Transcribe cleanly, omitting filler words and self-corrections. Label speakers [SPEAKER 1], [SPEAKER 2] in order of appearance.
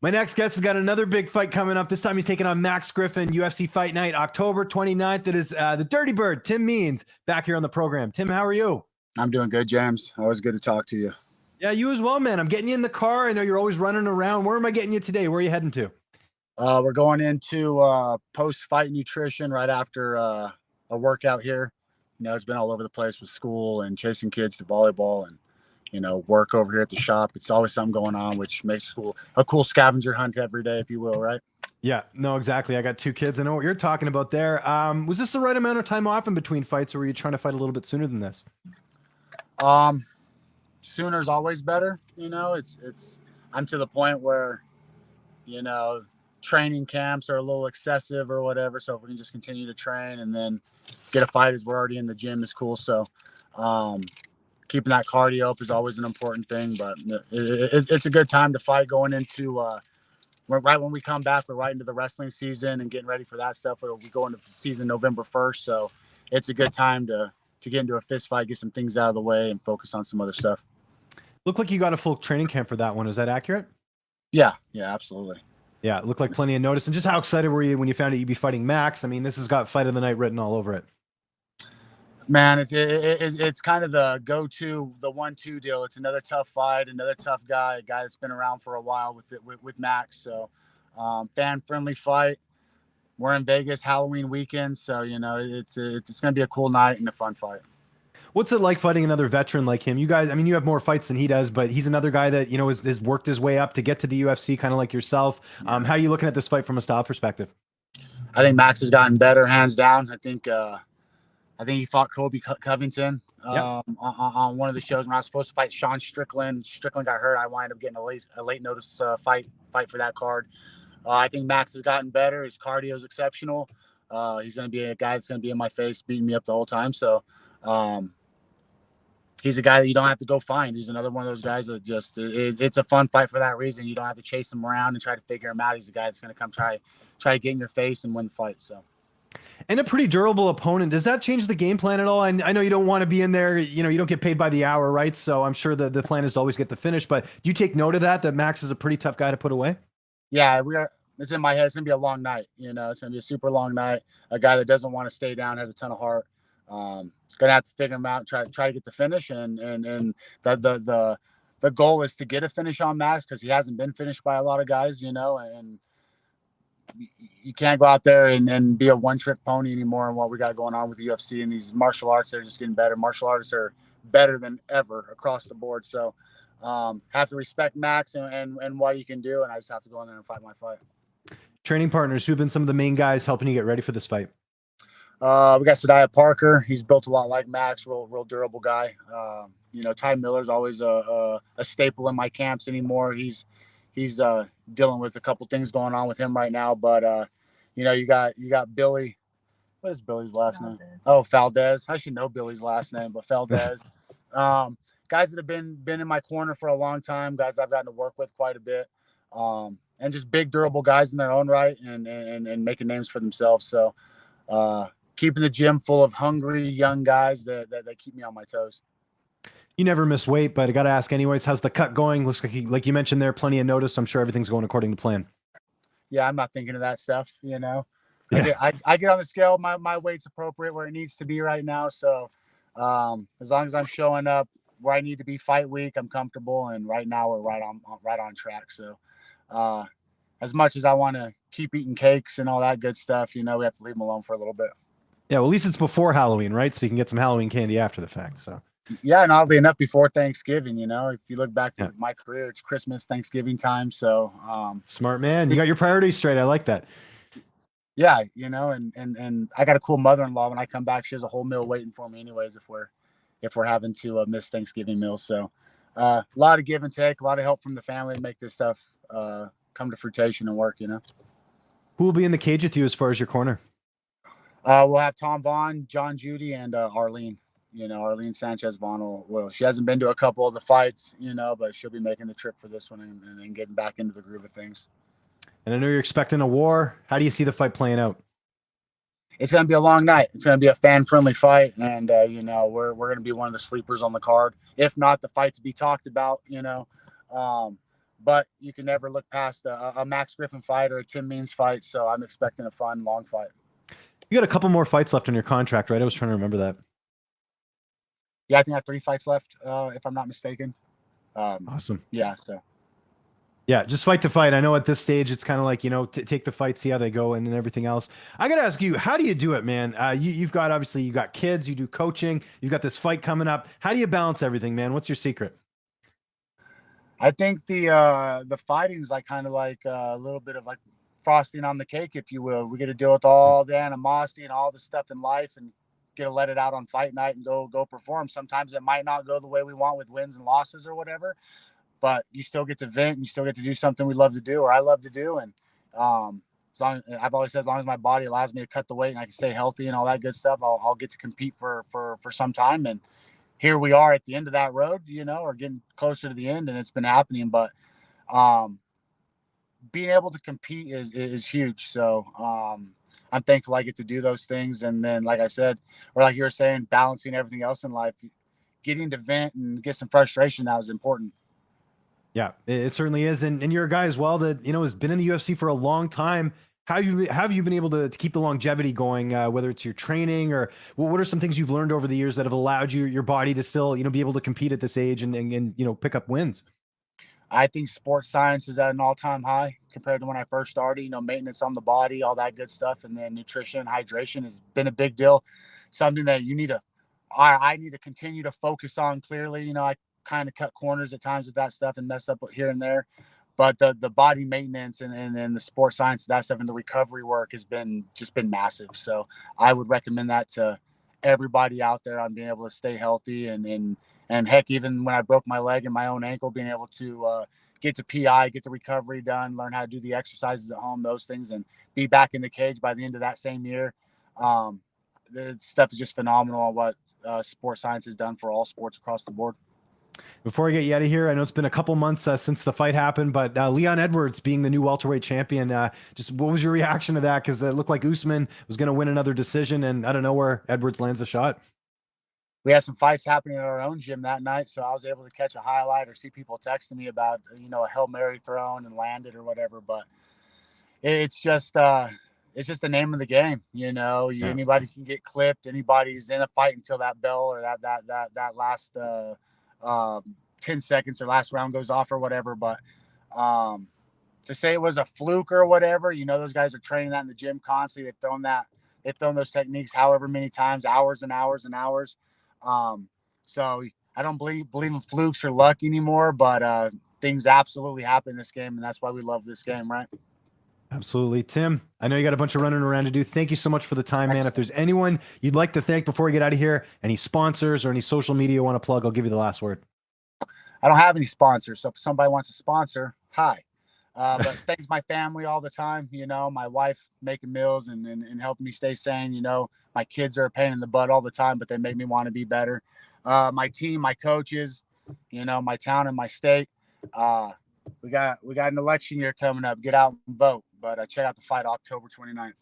[SPEAKER 1] My next guest has got another big fight coming up. This time he's taking on Max Griffin, UFC Fight Night, October 29th. It is the Dirty Bird, Tim Means, back here on the program. Tim, how are you?
[SPEAKER 2] I'm doing good, James. Always good to talk to you.
[SPEAKER 1] Yeah, you as well, man. I'm getting you in the car. I know you're always running around. Where am I getting you today? Where are you heading to?
[SPEAKER 2] We're going into post-fight nutrition right after a workout here. You know, it's been all over the place with school and chasing kids to volleyball and, you know, work over here at the shop. It's always something going on, which makes school a cool scavenger hunt every day, if you will, right?
[SPEAKER 1] Yeah, no, exactly. I got two kids. I know what you're talking about there. Was this the right amount of time off in between fights, or were you trying to fight a little bit sooner than this?
[SPEAKER 2] Sooner's always better. You know, I'm to the point where, you know, training camps are a little excessive or whatever. So if we can just continue to train and then get a fight as we're already in the gym is cool. So, keeping that cardio up is always an important thing, but it's a good time to fight going into, right when we come back, we're right into the wrestling season and getting ready for that stuff. We go into the season November 1st. So it's a good time to get into a fist fight, get some things out of the way and focus on some other stuff.
[SPEAKER 1] Looked like you got a full training camp for that one. Is that accurate?
[SPEAKER 2] Yeah, absolutely.
[SPEAKER 1] Yeah, it looked like plenty of notice. And just how excited were you when you found out you'd be fighting Max? I mean, this has got Fight of the Night written all over it.
[SPEAKER 2] Man, it's kind of the go-to, the 1-2 deal. It's another tough fight, another tough guy, a guy that's been around for a while with Max. So, fan-friendly fight. We're in Vegas Halloween weekend, so you know it's going to be a cool night and a fun fight.
[SPEAKER 1] What's it like fighting another veteran like him? You guys, I mean, you have more fights than he does, but he's another guy that, you know, has worked his way up to get to the UFC, kind of like yourself. How are you looking at this fight from a style perspective?
[SPEAKER 2] I think Max has gotten better, hands down. I think he fought Kobe Covington on one of the shows when I was supposed to fight Sean Strickland. Strickland got hurt. I wound up getting a late notice fight for that card. I think Max has gotten better. His cardio is exceptional. He's going to be a guy that's going to be in my face, beating me up the whole time. So he's a guy that you don't have to go find. He's another one of those guys that just it's a fun fight for that reason. You don't have to chase him around and try to figure him out. He's a guy that's going to come try to get in your face and win the fight. So.
[SPEAKER 1] And a pretty durable opponent. Does that change the game plan at all? I know you don't want to be in there. You know, you don't get paid by the hour, right? So I'm sure the plan is to always get the finish. But do you take note of that Max is a pretty tough guy to put away?
[SPEAKER 2] Yeah, it's in my head. It's going to be a long night. You know, it's going to be a super long night. A guy that doesn't want to stay down, has a ton of heart. It's going to have to figure him out, try to get the finish. And the goal is to get a finish on Max because he hasn't been finished by a lot of guys, you know, and you can't go out there and be a one-trick pony anymore and what we got going on with the UFC and these martial arts. They're just getting better. Martial artists are better than ever across the board. So have to respect Max and what he can do, and I just have to go in there and fight my fight.
[SPEAKER 1] Training partners, who've been some of the main guys helping you get ready for this fight?
[SPEAKER 2] We got Sadiya Parker. He's built a lot like Max, real durable guy. You know, Ty Miller's always a staple in my camps anymore. He's dealing with a couple things going on with him right now, but you know, you got Billy. What is Billy's last name? Oh, Valdez. I should know Billy's last name, but Valdez. Guys that have been in my corner for a long time, guys I've gotten to work with quite a bit, and just big durable guys in their own right and making names for themselves. So keeping the gym full of hungry young guys that keep me on my toes.
[SPEAKER 1] You never miss weight, but I got to ask anyways, how's the cut going? Looks like you mentioned there, plenty of notice. I'm sure everything's going according to plan.
[SPEAKER 2] Yeah, I'm not thinking of that stuff, you know.
[SPEAKER 1] Yeah.
[SPEAKER 2] I get on the scale. My weight's appropriate where it needs to be right now. So as long as I'm showing up where I need to be fight week, I'm comfortable. And right now we're right on track. So as much as I want to keep eating cakes and all that good stuff, you know, we have to leave them alone for a little bit.
[SPEAKER 1] Yeah, well, at least it's before Halloween, right? So you can get some Halloween candy after the fact. So.
[SPEAKER 2] Yeah, and oddly enough, before Thanksgiving, you know, if you look back to my career, it's Christmas, Thanksgiving time. So
[SPEAKER 1] smart man, you got your priorities straight. I like that.
[SPEAKER 2] Yeah, you know, and I got a cool mother-in-law. When I come back, she has a whole meal waiting for me, anyways. If we're having to miss Thanksgiving meals, so a lot of give and take, a lot of help from the family to make this stuff come to fruition and work. You know,
[SPEAKER 1] who will be in the cage with you as far as your corner?
[SPEAKER 2] We'll have Tom Vaughn, John Judy, and Arlene. You know, Arlene Sanchez Vaughn will she hasn't been to a couple of the fights, you know, but she'll be making the trip for this one and getting back into the groove of things.
[SPEAKER 1] And I know you're expecting a war. How do you see the fight playing out?
[SPEAKER 2] It's going to be a long night. It's going to be a fan-friendly fight, and you know, we're going to be one of the sleepers on the card, if not the fight to be talked about. You know, but you can never look past a Max Griffin fight or a Tim Means fight. So I'm expecting a fun, long fight.
[SPEAKER 1] You got a couple more fights left on your contract, right? I was trying to remember that.
[SPEAKER 2] Yeah, I think I have 3 fights left, if I'm not mistaken.
[SPEAKER 1] Awesome.
[SPEAKER 2] Yeah, so.
[SPEAKER 1] Yeah, just fight to fight. I know at this stage it's kind of like, take the fight, see how they go, and everything else. I got to ask you, how do you do it, man? You've got, obviously, you got kids, you do coaching, you've got this fight coming up. How do you balance everything, man? What's your secret?
[SPEAKER 2] I think the fighting is like kind of like a little bit of like frosting on the cake, if you will. We get to deal with all the animosity and all the stuff in life, and get to let it out on fight night and go perform. Sometimes it might not go the way we want with wins and losses or whatever, but you still get to vent and you still get to do something we love to do, or I love to do. And I've always said, as long as my body allows me to cut the weight and I can stay healthy and all that good stuff, I'll get to compete for some time. And here we are at the end of that road, or getting closer to the end, and it's been happening. But being able to compete is huge. So I'm thankful I get to do those things. And then, like I said, or like you were saying, balancing everything else in life, getting to vent and get some frustration now is important.
[SPEAKER 1] Yeah, it certainly is. And you're a guy as well that, has been in the UFC for a long time. How have you been able to keep the longevity going, whether it's your training or what are some things you've learned over the years that have allowed your body to still, be able to compete at this age and pick up wins?
[SPEAKER 2] I think sports science is at an all-time high compared to when I first started. Maintenance on the body, all that good stuff, and then nutrition and hydration has been a big deal. Something that I need to continue to focus on. Clearly, I kind of cut corners at times with that stuff and mess up here and there. But the body maintenance and the sports science, that stuff, and the recovery work has been massive. So I would recommend that to everybody out there on being able to stay healthy and heck, even when I broke my leg and my own ankle, being able to get to PI, get the recovery done, learn how to do the exercises at home, those things, and be back in the cage by the end of that same year. The stuff is just phenomenal on what sports science has done for all sports across the board.
[SPEAKER 1] Before I get you out of here, I know it's been a couple months since the fight happened, but Leon Edwards being the new welterweight champion, just what was your reaction to that? Because it looked like Usman was going to win another decision, and I don't know where Edwards lands a shot.
[SPEAKER 2] We had some fights happening in our own gym that night, so I was able to catch a highlight or see people texting me about a Hail Mary thrown and landed or whatever. But it's just the name of the game.
[SPEAKER 1] Yeah.
[SPEAKER 2] Anybody can get clipped. Anybody's in a fight until that bell or that last 10 seconds or last round goes off or whatever. But to say it was a fluke or whatever, those guys are training that in the gym constantly. They've thrown those techniques however many times, hours and hours and hours. So I don't believe in flukes or luck anymore, but things absolutely happen in this game, and that's why we love this game, right?
[SPEAKER 1] Absolutely. Tim, I know you got a bunch of running around to do. Thank you so much for the time, man. If there's anyone you'd like to thank before we get out of here, any sponsors or any social media you want to plug, I'll give you the last word.
[SPEAKER 2] I don't have any sponsors, so if somebody wants to sponsor, hi. But thanks my family all the time. My wife making meals and helping me stay sane. My kids are a pain in the butt all the time, but they make me want to be better. My team, my coaches, my town and my state. We got an election year coming up. Get out and vote. But check out the fight October 29th.